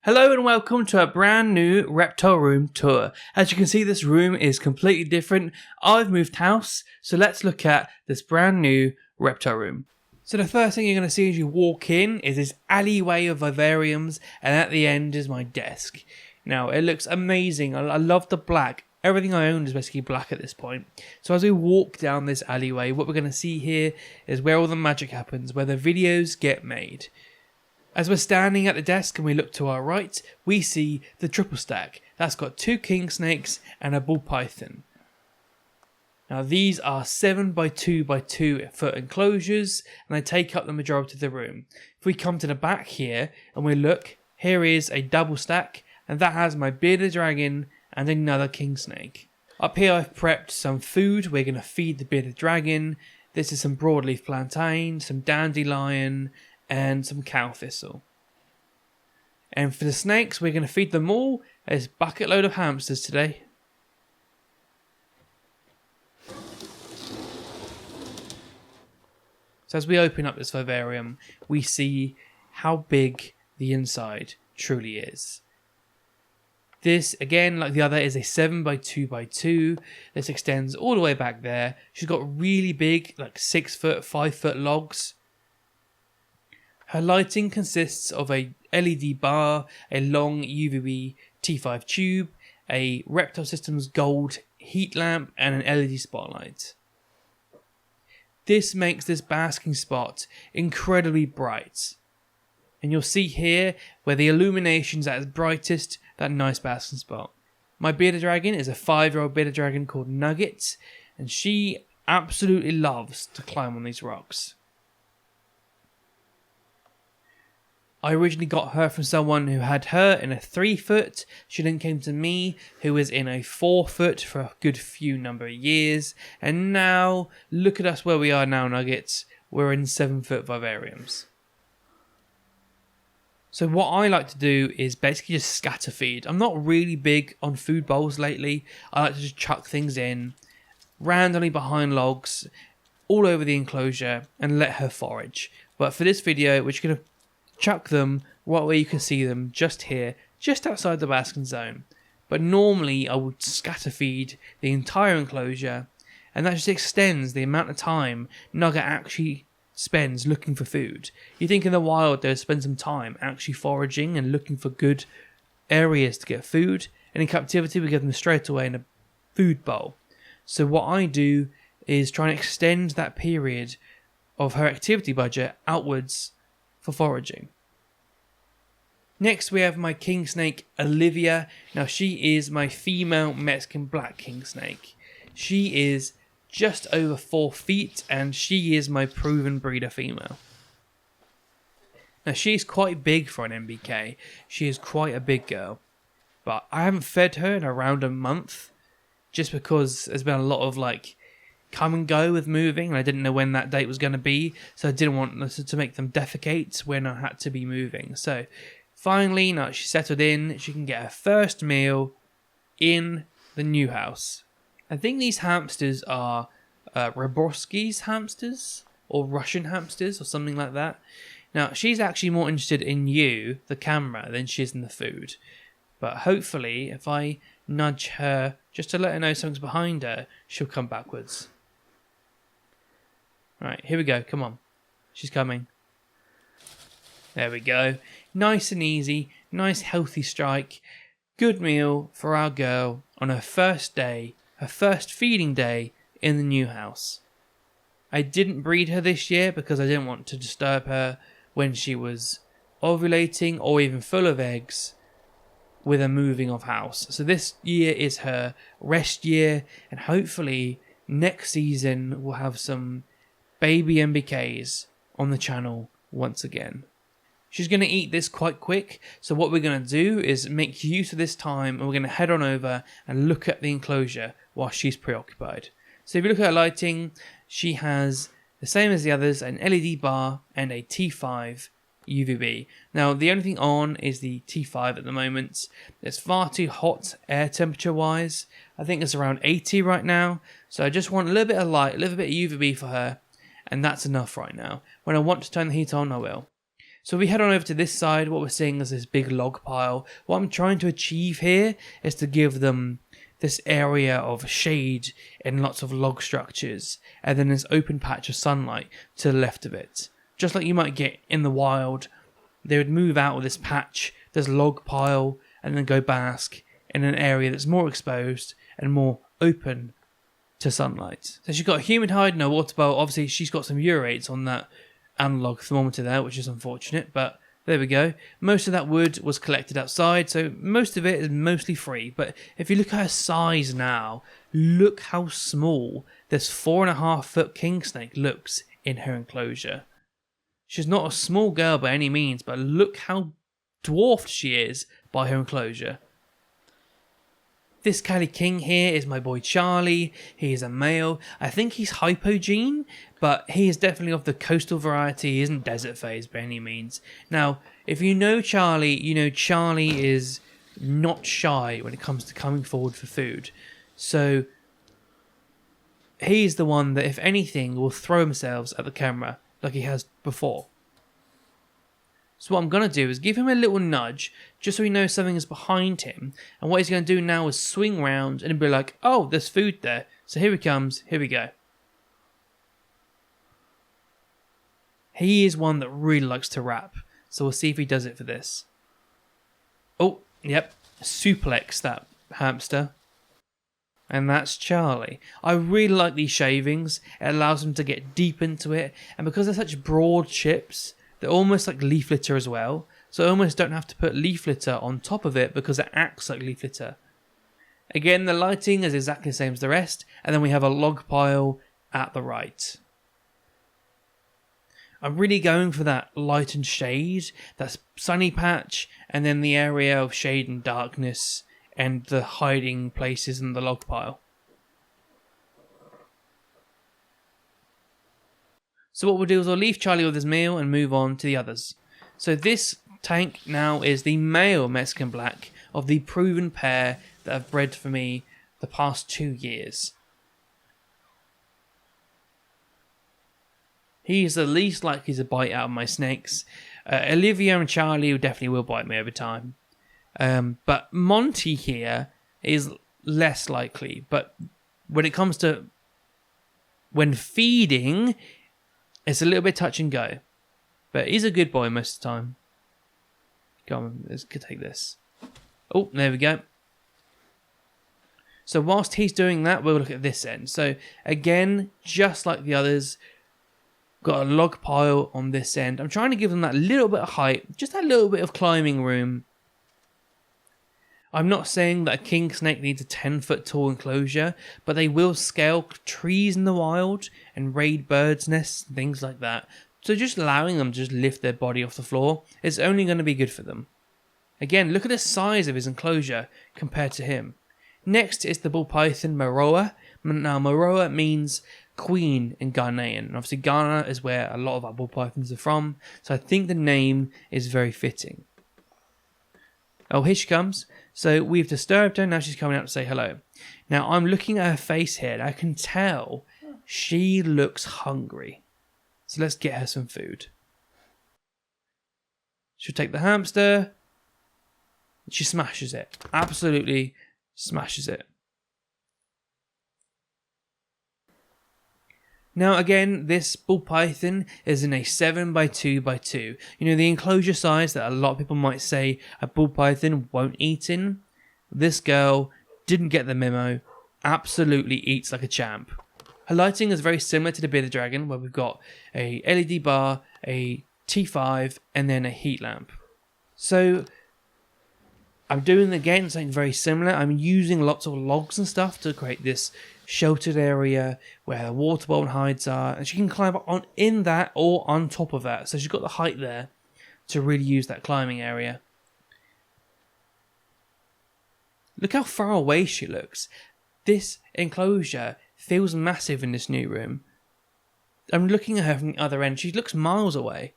Hello and welcome to a brand new reptile room tour. As you can see, this room is completely different. I've moved house, so let's look at this brand new reptile room. So the first thing you're going to see as you walk in is this alleyway of vivariums, and at the end is my desk. Now, it looks amazing. I love the black. Everything I own is basically black at this point. So as we walk down this alleyway, what we're going to see here is where all the magic happens, where the videos get made. As we're standing at the desk and we look to our right, we see the triple stack. That's got 2 king snakes and a ball python. Now these are 7 by 2 by 2 foot enclosures, and they take up the majority of the room. If we come to the back here and we look, here is a double stack, and that has my bearded dragon and another king snake. Up here I've prepped some food. We're going to feed the bearded dragon. This is some broadleaf plantain, some dandelion, and some cow thistle. And for the snakes, we're going to feed them all. There's a bucket load of hamsters today. So as we open up this vivarium, we see how big the inside truly is. This, again, like the other, is a 7 by 2 by 2. This extends all the way back there. She's got really big, like 6 foot, 5 foot logs. Her lighting consists of a LED bar, a long UVB T5 tube, a Reptile Systems gold heat lamp, and an LED spotlight. This makes this basking spot incredibly bright. And you'll see here where the illumination's at its brightest, that nice basking spot. My bearded dragon is a 5-year-old bearded dragon called Nugget, and she absolutely loves to climb on these rocks. I originally got her from someone who had her in a 3 foot. She then came to me, who was in a 4 foot for a good few number of years. And now, look at us where we are now, Nuggets. We're in 7 foot vivariums. So what I like to do is basically just scatter feed. I'm not really big on food bowls lately. I like to just chuck things in randomly behind logs all over the enclosure and let her forage. But for this video, we're just going to chuck them right where you can see them, just here, just outside the basking zone. But normally I would scatter feed the entire enclosure, and that just extends the amount of time Nugget actually spends looking for food. You think in the wild they'll spend some time actually foraging and looking for good areas to get food, and in captivity we get them straight away in a food bowl. So what I do is try and extend that period of her activity budget outwards for foraging. Next we have my king snake Olivia. Now she is my female Mexican black king snake. She is just over 4 feet and she is my proven breeder female. Now she's quite big for an MBK. She is quite a big girl, but I haven't fed her in around a month just because there's been a lot of come and go with moving, and I didn't know when that date was going to be, so I didn't want to make them defecate when I had to be moving. So finally, now she's settled in, she can get her first meal in the new house. I think these hamsters are Roborski's hamsters, or Russian hamsters, or something like that. Now, she's actually more interested in you, the camera, than she is in the food. But hopefully, if I nudge her just to let her know something's behind her, she'll come backwards. Right, here we go. Come on. She's coming. There we go. Nice and easy. Nice healthy strike. Good meal for our girl on her first day, her first feeding day in the new house. I didn't breed her this year because I didn't want to disturb her when she was ovulating or even full of eggs with a moving of house. So this year is her rest year, and hopefully next season we'll have some baby MBKs on the channel once again. She's going to eat this quite quick, so what we're going to do is make use of this time, and we're going to head on over and look at the enclosure while she's preoccupied. So if you look at her lighting, she has the same as the others, an LED bar and a T5 UVB. Now the only thing on is the T5 at the moment. It's far too hot air temperature wise. I think it's around 80 right now, so I just want a little bit of light, a little bit of UVB for her, and that's enough right now. When I want to turn the heat on, I will. So we head on over to this side. What we're seeing is this big log pile. What I'm trying to achieve here is to give them this area of shade and lots of log structures, and then this open patch of sunlight to the left of it. Just like you might get in the wild, they would move out of this patch, this log pile, and then go bask in an area that's more exposed and more open to sunlight. So she's got a human hide and a water bowl. Obviously, she's got some urates on that analog thermometer there, which is unfortunate, but there we go. Most of that wood was collected outside, so most of it is mostly free. But if you look at her size now, look how small this 4.5-foot king snake looks in her enclosure. She's not a small girl by any means, but look how dwarfed she is by her enclosure. This Cali King here is my boy Charlie. He is a male. I think he's hypogene, but he is definitely of the coastal variety. He isn't desert phased by any means. Now, if you know Charlie, you know Charlie is not shy when it comes to coming forward for food. So, he's the one that, if anything, will throw himself at the camera like he has before. So what I'm going to do is give him a little nudge, just so he knows something is behind him. And what he's going to do now is swing round and be like, oh, there's food there. So here he comes, here we go. He is one that really likes to rap. So we'll see if he does it for this. Oh, yep, suplex that hamster. And that's Charlie. I really like these shavings. It allows him to get deep into it. And because they're such broad chips, they're almost like leaf litter as well. So I almost don't have to put leaf litter on top of it because it acts like leaf litter. Again, the lighting is exactly the same as the rest. And then we have a log pile at the right. I'm really going for that light and shade, that sunny patch, and then the area of shade and darkness, and the hiding places in the log pile. So what we'll do is we'll leave Charlie with his meal and move on to the others. So this tank now is the male Mexican Black of the proven pair that have bred for me the past 2 years. He is the least likely to bite out of my snakes. Olivia and Charlie definitely will bite me over time. But Monty here is less likely. But when it comes to when feeding, it's a little bit touch and go. But he's a good boy most of the time. Come on, let's take this. Oh, there we go. So whilst he's doing that, we'll look at this end. So again, just like the others, got a log pile on this end. I'm trying to give them that little bit of height, just that little bit of climbing room. I'm not saying that a king snake needs a 10-foot tall enclosure, but they will scale trees in the wild and raid birds' nests and things like that. So just allowing them to just lift their body off the floor is only going to be good for them. Again, look at the size of his enclosure compared to him. Next is the bull python Maroa. Now Maroa means queen in Ghanaian. Obviously Ghana is where a lot of our bull pythons are from, so I think the name is very fitting. Oh, here she comes. So we've disturbed her, now she's coming out to say hello. Now I'm looking at her face here and I can tell she looks hungry. So let's get her some food. She'll take the hamster. She smashes it. Absolutely smashes it. Now again, this bull python is in a 7x2x2. You know, the enclosure size that a lot of people might say a bull python won't eat in. This girl didn't get the memo. Absolutely eats like a champ. Her lighting is very similar to the bearded dragon, where we've got a LED bar, a T5, and then a heat lamp. So I'm doing again something very similar. I'm using lots of logs and stuff to create this sheltered area where the water bowl and hides are, and she can climb on in that or on top of that. So she's got the height there to really use that climbing area. Look how far away she looks. This enclosure feels massive in this new room. I'm looking at her from the other end. She looks miles away.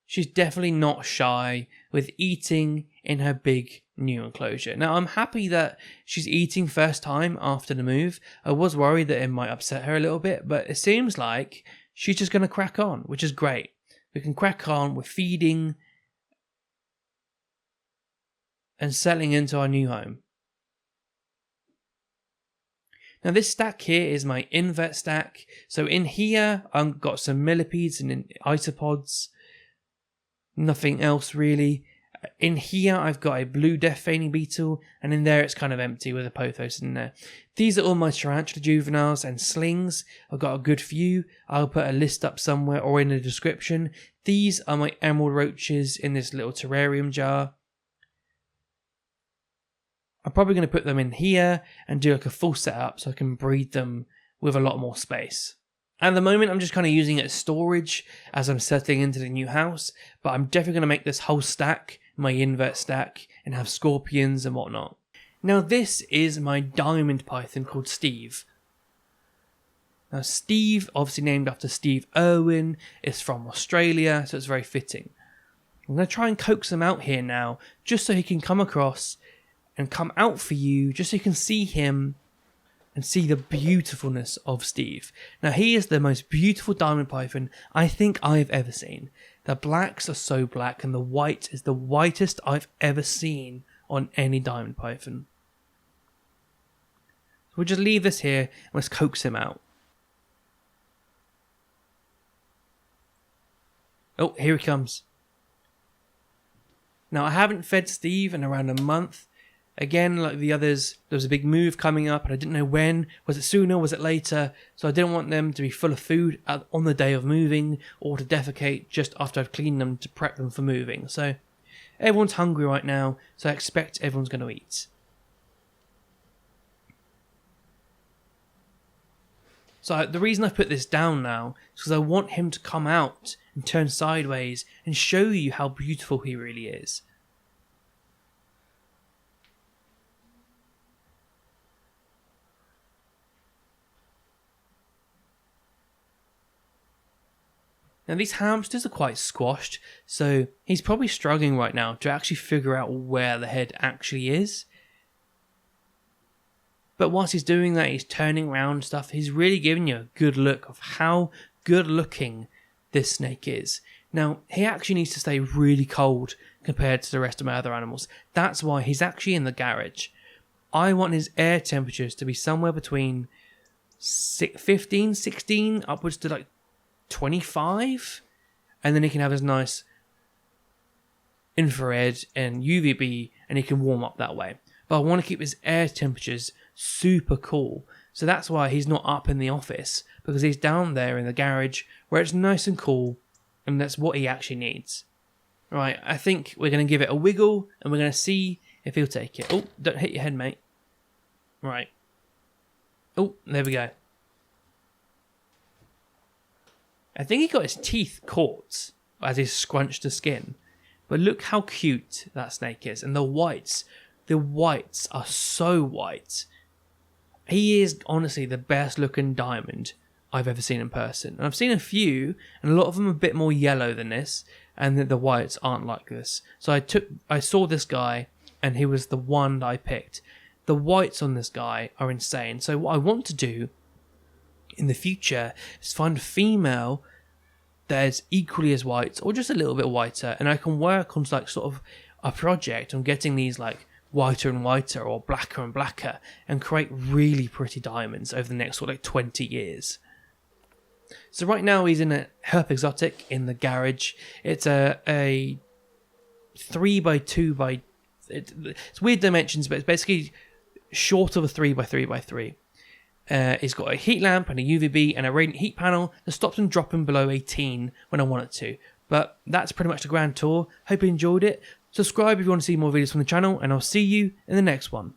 She's definitely not shy with eating in her big new enclosure. Now, I'm happy that she's eating first time after the move. I was worried that it might upset her a little bit, but it seems like she's just going to crack on, which is great. We can crack on with feeding and settling into our new home. Now this stack here is my invert stack. So in here I've got some millipedes and isopods. Nothing else really. In here I've got a blue death feigning beetle, and in there it's kind of empty with a pothos in there. These are all my tarantula juveniles and slings. I've got a good few. I'll put a list up somewhere or in the description. These are my emerald roaches in this little terrarium jar. I'm probably going to put them in here and do like a full setup so I can breed them with a lot more space. At the moment, I'm just kind of using it as storage as I'm settling into the new house, but I'm definitely going to make this whole stack my invert stack and have scorpions and whatnot. Now this is my diamond python called Steve. Now Steve, obviously named after Steve Irwin, is from Australia, so it's very fitting. I'm going to try and coax him out here now, just so he can come across and come out for you, just so you can see him and see the beautifulness of Steve. Now he is the most beautiful diamond python I think I've ever seen. The blacks are so black and the white is the whitest I've ever seen on any diamond python. So we'll just leave this here and let's coax him out. Oh, here he comes. Now I haven't fed Steve in around a month. Again, like the others, there was a big move coming up and I didn't know when. Was it sooner? Was it later? So I didn't want them to be full of food on the day of moving or to defecate just after I've cleaned them to prep them for moving. So everyone's hungry right now, so I expect everyone's going to eat. So the reason I put this down now is because I want him to come out and turn sideways and show you how beautiful he really is. Now these hamsters are quite squashed, so he's probably struggling right now to actually figure out where the head actually is. But whilst he's doing that, he's turning around and stuff, he's really giving you a good look of how good looking this snake is. Now, he actually needs to stay really cold compared to the rest of my other animals. That's why he's actually in the garage. I want his air temperatures to be somewhere between 15, 16, upwards to like 25, and then he can have his nice infrared and UVB and he can warm up that way. But I want to keep his air temperatures super cool, so that's why he's not up in the office, because he's down there in the garage where it's nice and cool, and that's what he actually needs. Right, I think we're going to give it a wiggle and we're going to see if he'll take it. Oh, don't hit your head, mate. Right. Oh, there we go. I think he got his teeth caught as he scrunched the skin. But look how cute that snake is. And the whites are so white. He is honestly the best looking diamond I've ever seen in person. And I've seen a few, and a lot of them are a bit more yellow than this, and the whites aren't like this. So I saw this guy, and he was the one that I picked. The whites on this guy are insane. So what I want to do in the future is find a female that is equally as white or just a little bit whiter, and I can work on like sort of a project on getting these like whiter and whiter or blacker and blacker and create really pretty diamonds over the next sort of like 20 years. So right now he's in a Herp Exotic in the garage. It's a 3x2 it's weird dimensions, but it's basically short of a 3x3x3. It's got a heat lamp and a UVB and a radiant heat panel that stops them dropping below 18 when I want it to. But that's pretty much the grand tour. Hope you enjoyed it. Subscribe if you want to see more videos from the channel, and I'll see you in the next one.